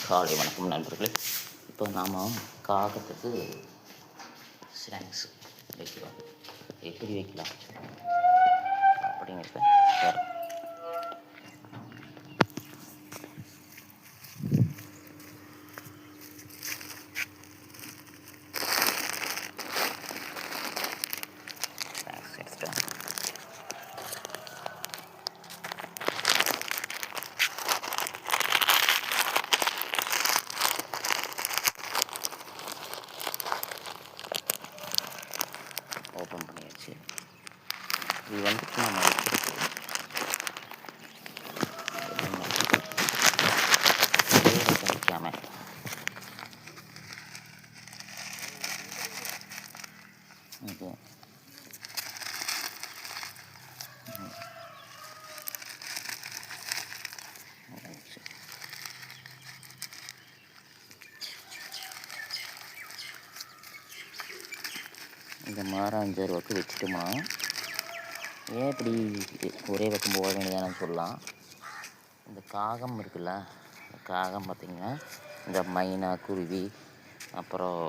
காலை வணக்கம் நண்பர்களே. இப்போ நாம் காகத்துக்கு ஸ்நாக்ஸ் வைக்கலாம், எப்படி வைக்கலாம் அப்படிங்கிறத பாருங்க. ஸ்நாக்ஸ் எடுத்துட்டேன். ஓப்பன் பண்ணியாச்சு. இது வந்துட்டு நம்ம வைக்காம இது இந்த மாதிரி 5-6 பக்கம் வச்சுட்டோம்னா ஏன் இப்படி ஒரே பக்கம் போக வேண்டியதானு சொல்லலாம். இந்த காகம் இருக்குல்ல, காகம் பார்த்திங்கன்னா இந்த மைனா குருவி அப்புறம்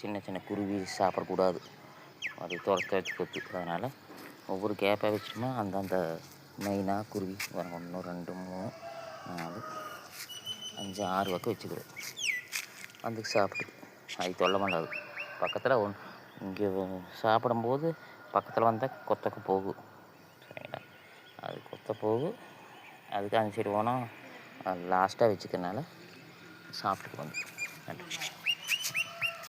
சின்ன சின்ன குருவி சாப்பிடக்கூடாது, அது துரத்து கொத்து. அதனால் ஒவ்வொரு கேப்பாக வச்சுட்டோம்னா அந்தந்த மைனா குருவி 1 2 3 4 5 6 பக்கம் வச்சுக்கிறோம். அதுக்கு சாப்பிட்டு அது தொல்லை பண்ணாது. பக்கத்தில் இங்கே சாப்பிடும்போது பக்கத்தில் வந்தால் கொத்தக்க போகும், சரிங்களா? அது கொத்த போகும். அதுக்கு அந்த சைடு போனால் லாஸ்ட்டாக வச்சுக்கிறனால சாப்பிட்டுட்டு வந்து நன்றி.